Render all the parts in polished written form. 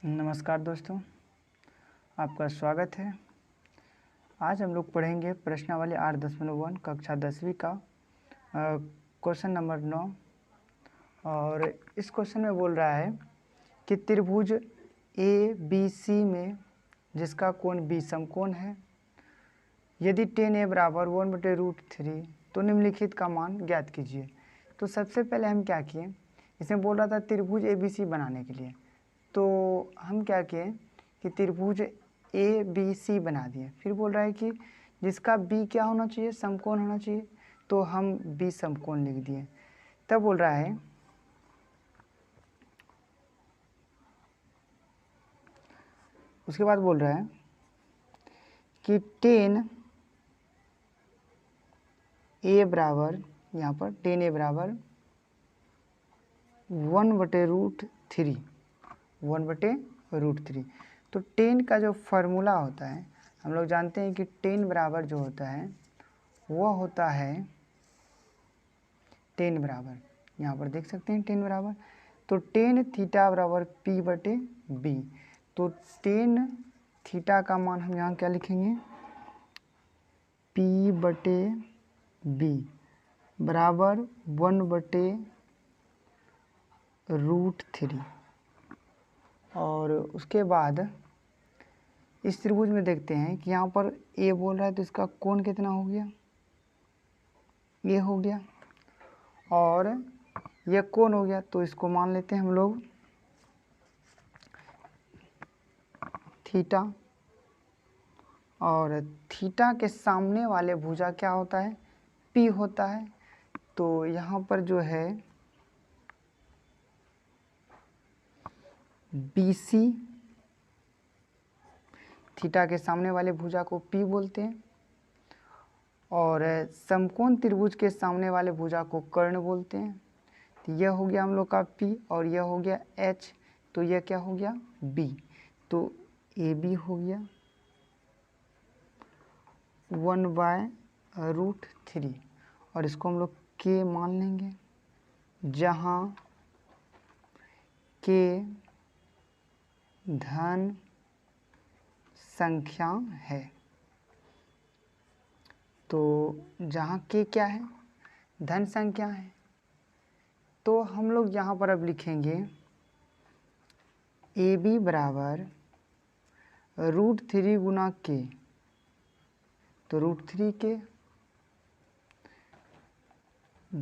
नमस्कार दोस्तों, आपका स्वागत है। आज हम लोग पढ़ेंगे प्रश्नावली 8.1 कक्षा 10वीं का क्वेश्चन नंबर 9। और इस क्वेश्चन में बोल रहा है कि त्रिभुज ABC में जिसका कोण B समकोण है, यदि tan A बराबर 1/√3 तो निम्नलिखित का मान ज्ञात कीजिए। तो सबसे पहले हम क्या किए, इसमें बोल रहा था त्रिभुज ABC बनाने के लिए, तो हम क्या किए कि त्रिभुज ABC बना दिए। फिर बोल रहा है कि जिसका B क्या होना चाहिए, समकोण होना चाहिए, तो हम B समकोण लिख दिए। तब बोल रहा है उसके बाद बोल रहा है कि tan A बराबर, यहाँ पर tan A बराबर 1/√3 तो tan का जो फार्मूला होता है, हम लोग जानते हैं कि tan बराबर जो होता है वह होता है tan बराबर, यहाँ पर देख सकते हैं tan बराबर, तो tan थीटा बराबर P/B। तो tan थीटा का मान हम यहाँ क्या लिखेंगे, P/B बराबर 1/√3। और उसके बाद इस त्रिभुज में देखते हैं कि यहाँ पर A बोल रहा है, तो इसका कोण कितना हो गया, ये हो गया, और यह कोण हो गया, तो इसको मान लेते हैं हम लोग थीटा। और थीटा के सामने वाले भुजा क्या होता है, P होता है। तो यहाँ पर जो है BC, थीटा के सामने वाले भुजा को P बोलते हैं, और समकोण त्रिभुज के सामने वाले भुजा को कर्ण बोलते हैं। तो यह हो गया हम लोग का P, और यह हो गया H, तो यह क्या हो गया B। तो AB हो गया 1/√3, और इसको हम लोग K मान लेंगे, जहाँ K धन संख्या है। तो जहाँ K क्या है, धन संख्या है, तो हम लोग यहाँ पर अब लिखेंगे AB बराबर √3 गुना K, तो √3K।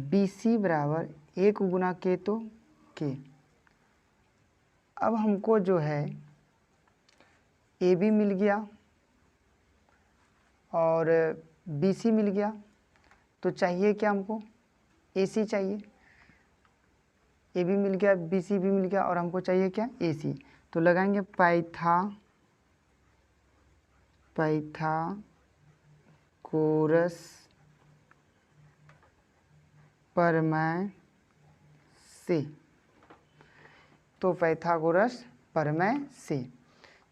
BC बराबर 1 गुना K, तो K। अब हमको जो है AB मिल गया और BC मिल गया, तो चाहिए क्या हमको, AC चाहिए। AB मिल गया, BC भी मिल गया, और हमको चाहिए क्या, AC। तो लगाएंगे पाइथागोरस प्रमेय से। तो पाइथागोरस प्रमेय से,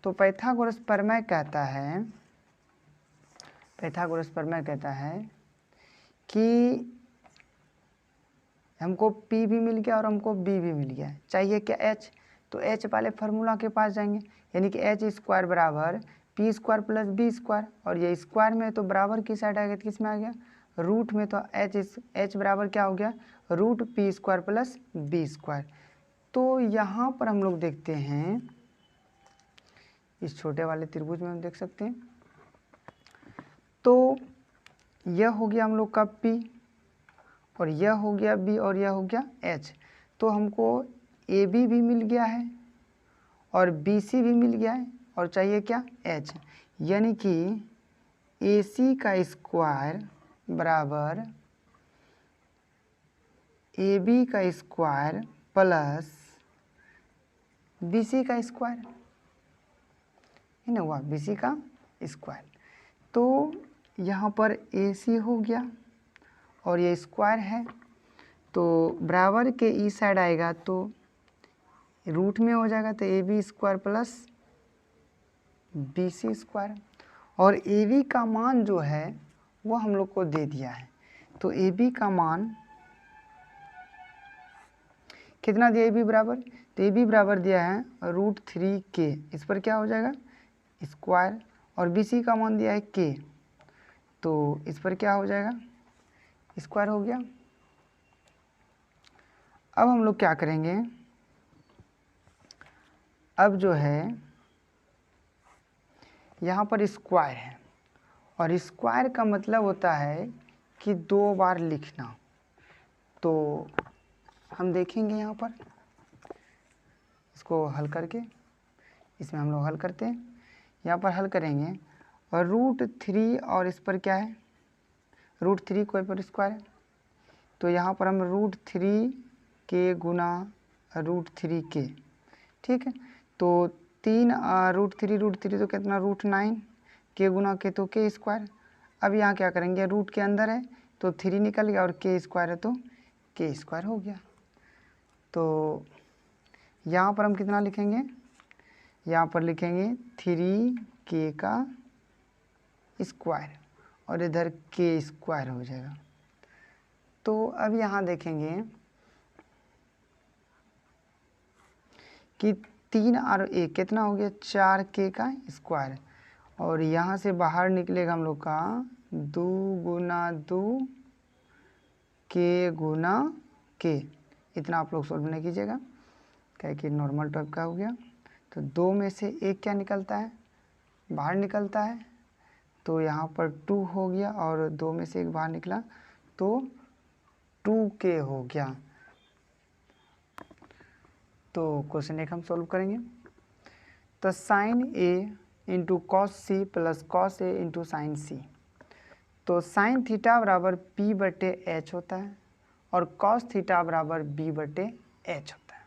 तो पाइथागोरस प्रमेय कहता है कि हमको P भी मिल गया और हमको B भी मिल गया, चाहिए क्या, H। तो H वाले फार्मूला के पास जाएंगे, यानी कि H² बराबर P² प्लस B², और ये स्क्वायर में तो बराबर की साइड आ गया, किस में आ गया, रूट में, तो H बराबर क्या हो गया, √P² प्लस B²। तो यहाँ पर हम लोग देखते हैं, इस छोटे वाले त्रिभुज में हम देख सकते हैं, तो यह हो गया हम लोग का P, और यह हो गया B, और यह हो गया H। तो हमको AB भी मिल गया है और BC भी मिल गया है, और चाहिए क्या, H। यानी कि AC का स्क्वायर बराबर AB का स्क्वायर प्लस BC का स्क्वायर, है ना, हुआ BC का स्क्वायर। तो यहाँ पर AC हो गया और ये स्क्वायर है, तो बराबर के ई साइड आएगा तो रूट में हो जाएगा, तो AB² प्लस BC²। और AB का मान जो है वो हम लोग को दे दिया है, तो AB का मान कितना दिया ए बी बराबर, तो ए बी बराबर दिया है √3k, इस पर क्या हो जाएगा स्क्वायर, और बी सी का मान दिया है k, तो इस पर क्या हो जाएगा स्क्वायर हो गया। अब हम लोग क्या करेंगे, अब जो है यहाँ पर स्क्वायर है, और स्क्वायर का मतलब होता है कि 2 बार लिखना। तो हम देखेंगे यहाँ पर इसको हल करके, इसमें हम लोग हल करते हैं, यहाँ पर हल करेंगे और √3 और इस पर क्या है √3 कोई पर स्क्वायर है, तो यहाँ पर हम √3k गुना √3k, ठीक है। तो 3 √3 तो कितना √9, k गुना k तो k स्क्वायर। अब यहाँ क्या करेंगे, रूट के अंदर है तो 3 निकल गया और k स्क्वायर है तो k स्क्वायर हो गया। तो यहाँ पर हम कितना लिखेंगे, यहाँ पर लिखेंगे 3k का स्क्वायर और इधर k स्क्वायर हो जाएगा। तो अब यहाँ देखेंगे कि 3 और 1 कितना हो गया 4k का स्क्वायर, और यहाँ से बाहर निकलेगा हम लोग का 2 गुना 2 k गुना k, इतना आप लोग सॉल्व नहीं कीजिएगा क्या कि नॉर्मल टाइप का हो गया। तो 2 में से 1 क्या निकलता है बाहर निकलता है, तो यहाँ पर 2 हो गया, और 2 में से 1 बाहर निकला तो 2k हो गया। तो क्वेश्चन 1 हम सॉल्व करेंगे। तो sine a into cos C plus cos A into sine C, तो साइन थीटा बराबर p/h होता है और कॉस थीटा बराबर b/h होता है,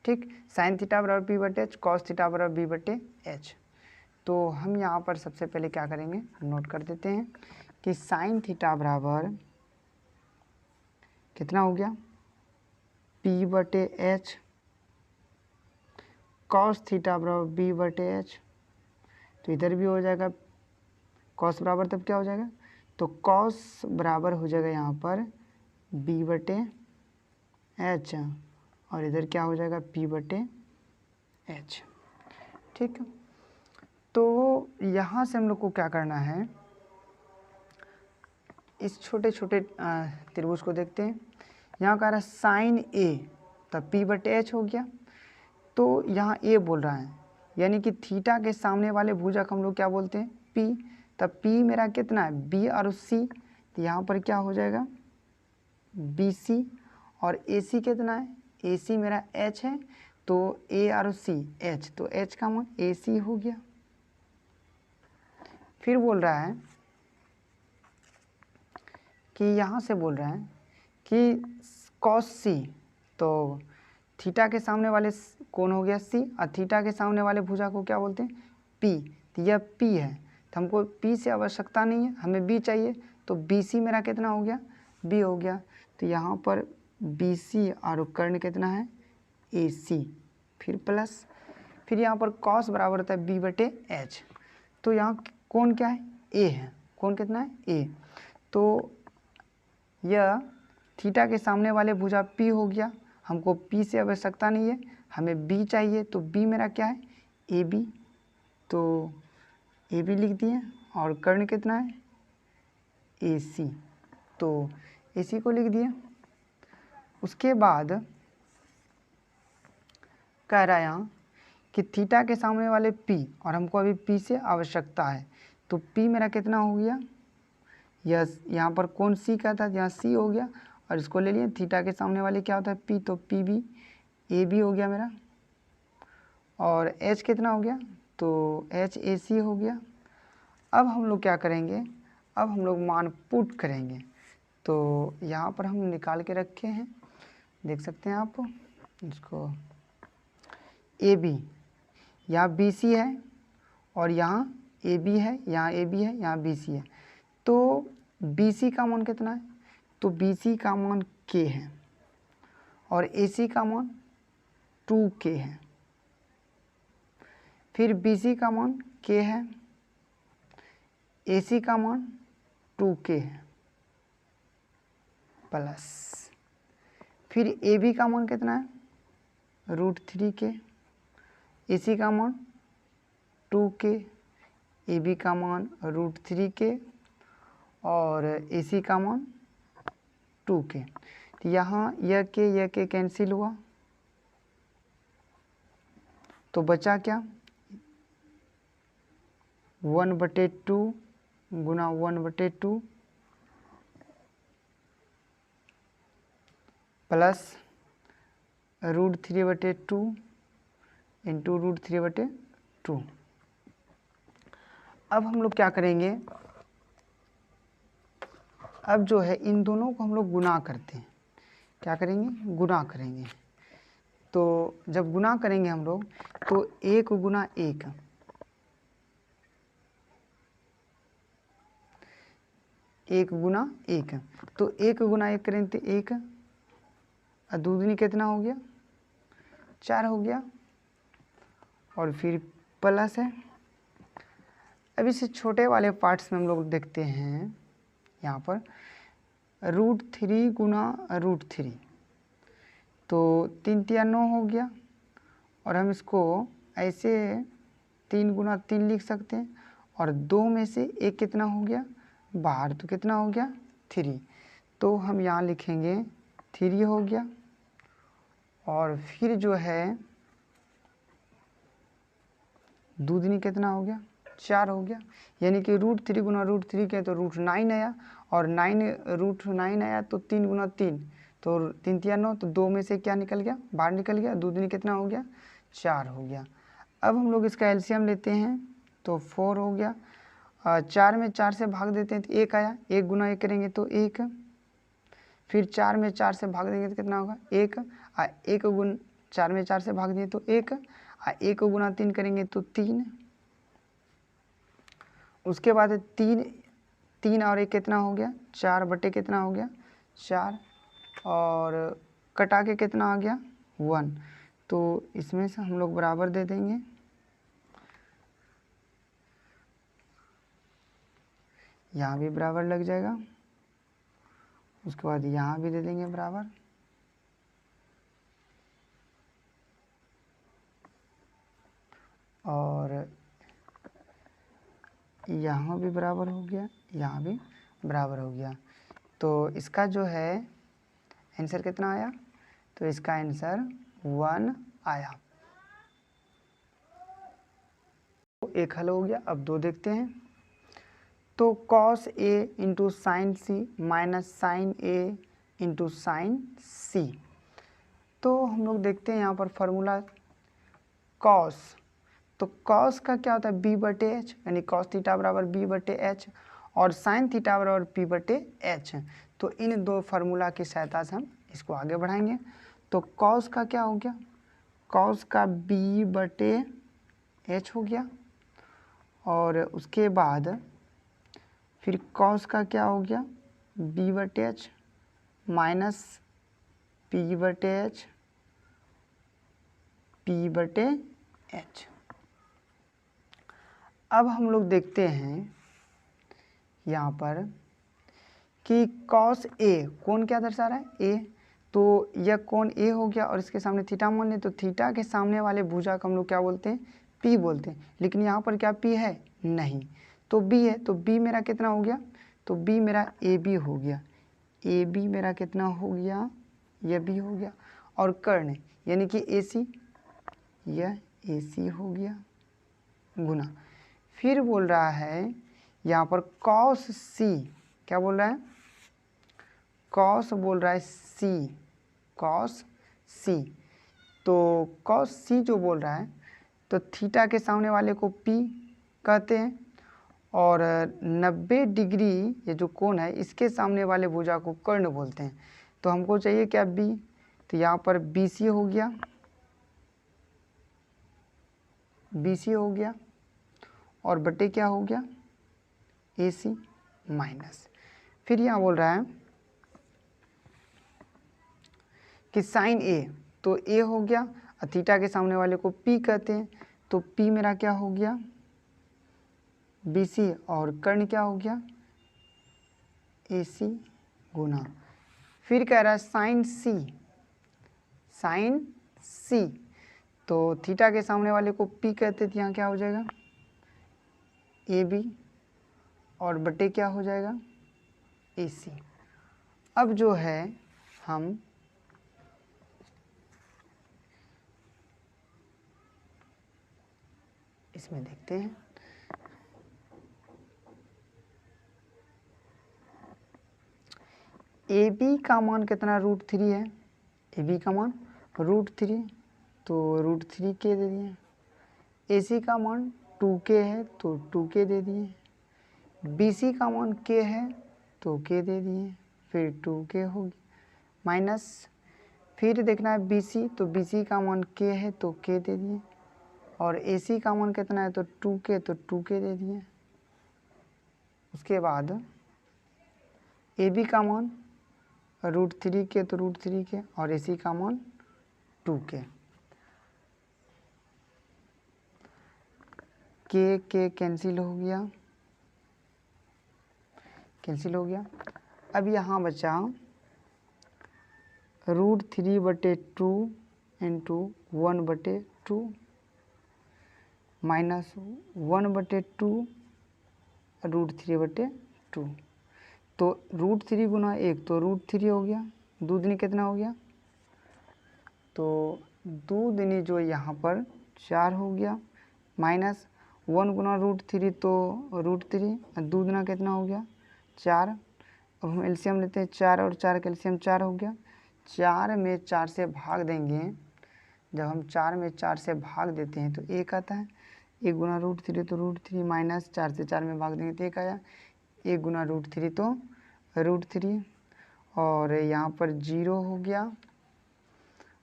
ठीक। साइन थीटा बराबर p/h, कॉस थीटा बराबर b/h। तो हम यहाँ पर सबसे पहले क्या करेंगे, नोट कर देते हैं कि साइन थीटा बराबर कितना हो गया p/h, कॉस थीटा बराबर b/h, तो इधर भी हो जाएगा कॉस बराबर, तब क्या हो जाएगा, तो कॉस बराबर हो जाएगा यहाँ पर b/h, और इधर क्या हो जाएगा p/h, ठीक है। तो यहाँ से हम लोग को क्या करना है, इस छोटे छोटे त्रिभुज को देखते हैं। यहाँ कह रहा है साइन a, तब p/h हो गया, तो यहाँ a बोल रहा है, यानी कि थीटा के सामने वाले भुजक हम लोग क्या बोलते हैं p, तब p मेरा कितना है b और c, तो यहाँ पर क्या हो जाएगा bc, और ac कितना है ac मेरा h है, तो a और c h, तो h का मान ac हो गया। फिर बोल रहा है कि यहाँ से बोल रहा है कि cos c, तो थीटा के सामने वाले कौन हो गया c, और थीटा के सामने वाले भुजा को क्या बोलते हैं p, तो यह p है, तो हमको p से आवश्यकता नहीं है, हमें b चाहिए, तो bc मेरा कितना हो गया b हो गया। तो यहाँ पर bc और कर्ण कितना है ac, फिर प्लस, फिर यहाँ पर cos बराबर होता है b/h, तो यहाँ कौन क्या है a है, कौन कितना है a, तो यह थीटा के सामने वाले भुजा p हो गया, हमको p से आवश्यकता नहीं है, हमें b चाहिए, तो b मेरा क्या है ab, तो ab लिख दिए, और कर्ण कितना है ac, तो ac को लिख दिया। उसके बाद कह रहा है यहाँ कि थीटा के सामने वाले p, और हमको अभी p से आवश्यकता है, तो p मेरा कितना हो गया, यस यहाँ पर कौन c का था, यहाँ c हो गया, और इसको ले लिए, थीटा के सामने वाले क्या होता है p, तो pb ab हो गया मेरा, और h कितना हो गया, तो h ac हो गया। अब हम लोग क्या करेंगे, अब हम लोग मान पुट करेंगे, तो यहाँ पर हम निकाल के रखे हैं, देख सकते हैं आप इसको, AB यहाँ BC है, और यहाँ AB है, यहाँ AB है, यहाँ BC है, तो BC का मान कितना है, तो BC का मान K है, और AC का मान 2K है, फिर BC का मान K है, AC का मान 2K है, प्लस फिर ए बी का मान कितना है, √3 के, ए सी का मान 2 के, ए बी का मान √3 के और ए सी का मान 2 के। तो यहाँ यह के कैंसिल हुआ, तो बचा क्या, 1/2 गुना 1/2 प्लस √3/2 इंटू √3/2। अब हम लोग क्या करेंगे, अब जो है इन दोनों को हम लोग गुना करते हैं। क्या करेंगे, गुना करेंगे। तो जब गुना करेंगे हम लोग तो 1 गुना 1, 1 गुना 1, तो 1 गुना 1 करें तो 1, और दूसरी कितना हो गया, 4 हो गया, और फिर प्लस है। अब इसे छोटे वाले पार्ट्स में हम लोग देखते हैं, यहाँ पर √3 गुना √3, तो 3 तिया 9 हो गया, और हम इसको ऐसे 3 गुना 3 लिख सकते हैं, और 2 में से 1 कितना हो गया बाहर, तो कितना हो गया 3, तो हम यहाँ लिखेंगे 3 हो गया। और फिर जो है दूधनी कितना हो गया, 4 हो गया, यानी कि √3 गुना √3 के तो √9 आया, और 9 आया तो 3 गुना 3, तो 3 तिया 9, तो 2 में से क्या निकल गया, बाहर निकल गया, दूधनी कितना हो गया 4 हो गया। अब हम लोग इसका एलसीएम लेते हैं तो 4 हो गया, 4 में 4 से भाग देते हैं तो 1 आया, 1 गुना 1 करेंगे तो 1, फिर 4 में 4 से भाग देंगे तो कितना होगा 1, 1 गुना 4 में 4 से भाग दिए तो 1, 1 गुना 3 करेंगे तो 3, उसके बाद 3 और 1 कितना हो गया 4 बटे कितना हो गया 4, और कटा के कितना आ गया 1, तो इसमें से हम लोग बराबर दे देंगे, यहाँ भी बराबर लग जाएगा, उसके बाद यहाँ भी दे देंगे बराबर, और यहाँ भी बराबर हो गया, यहाँ भी बराबर हो गया। तो इसका जो है आंसर कितना आया, तो इसका आंसर 1 आया। तो 1 हल हो गया। अब 2 देखते हैं। तो cos A into sine C minus sine A into sine C. तो हम लोग देखते हैं यहाँ पर फार्मूला cos, तो cos का क्या होता है b/h, यानी cos थीटा बराबर b/h, और sin थीटा बराबर p/h। तो इन दो फार्मूला की सहायता से हम इसको आगे बढ़ाएंगे। तो cos का क्या हो गया, cos का b/h हो गया, और उसके बाद फिर cos का क्या हो गया b/h माइनस p/h p/h। अब हम लोग देखते हैं यहाँ पर कि cos A कोण क्या दर्शा रहा है A, तो यह कोण A हो गया, और इसके सामने थीटा मान लें, तो थीटा के सामने वाले भुजा को हम लोग क्या बोलते हैं P बोलते हैं, लेकिन यहाँ पर क्या P है नहीं, तो B है, तो B मेरा कितना हो गया, तो B मेरा AB हो गया, AB मेरा कितना हो गया, यह B हो गया, और कर्ण यानी कि AC, यह AC हो गया गुना, फिर बोल रहा है यहाँ पर cos C, क्या बोल रहा है cos बोल रहा है C, cos C, तो cos C जो बोल रहा है, तो थीटा के सामने वाले को P कहते हैं, और 90 डिग्री ये जो कोण है इसके सामने वाले भुजा को कर्ण बोलते हैं। तो हमको चाहिए क्या B, तो यहाँ पर BC हो गया, BC हो गया, और बटे क्या हो गया AC माइनस, फिर यहाँ बोल रहा है कि साइन A, तो A हो गया, और थीटा के सामने वाले को P कहते हैं, तो P मेरा क्या हो गया BC, और कर्ण क्या हो गया AC गुना, फिर कह रहा है साइन C, साइन सी, तो थीटा के सामने वाले को पी कहते थे, यहाँ क्या हो जाएगा ए बी और बटे क्या हो जाएगा ए सी। अब जो है हम इसमें देखते हैं, ए बी का मान कितना √3 है, ए बी का मान √3, तो √3 के दे दिए। ए सी का मान 2k है तो 2k दे दिए। बी सी का मान k है तो k दे दिए, फिर 2k होगी माइनस, फिर देखना है बी सी, तो बी सी का मान k है तो k दे दिए, और ए सी का मान कितना है तो 2k, तो 2k दे दिए। उसके बाद ए बी का मान √3 तो √3 और ए सी का मान 2k, के कैंसिल हो गया, कैंसिल हो गया। अब यहाँ बचा √3/2 इंटू 1/2 माइनस 1/2 √3/2, तो √3 गुना 1 तो √3 हो गया, दो दूनी कितना हो गया, तो दो दूनी जो यहाँ पर 4 हो गया, माइनस 1 गुना √3 तो √3, दो दूना कितना हो गया 4। अब हम एलसीएम लेते हैं, 4 और 4 का एलसीएम 4 हो गया, 4 में 4 से भाग देंगे, जब हम 4 में 4 से भाग देते हैं तो 1 आता है, 1 गुना √3 तो √3 माइनस 4 से 4 में भाग देंगे तो 1 आया, 1 गुना √3 तो √3, और यहाँ पर 0 हो गया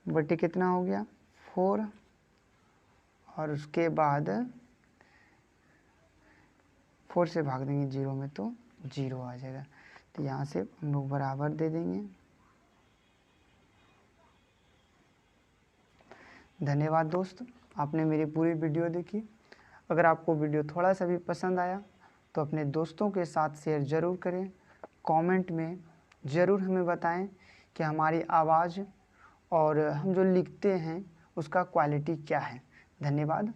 बटे कितना हो गया 4, और उसके बाद 4 से भाग देंगे 0 में तो 0 आ जाएगा, तो यहाँ से हम लोग बराबर दे देंगे। धन्यवाद दोस्त, आपने मेरी पूरी वीडियो देखी। अगर आपको वीडियो थोड़ा सा भी पसंद आया तो अपने दोस्तों के साथ शेयर ज़रूर करें, कमेंट में ज़रूर हमें बताएं कि हमारी आवाज़ और हम जो लिखते हैं उसका क्वालिटी क्या है। धन्यवाद।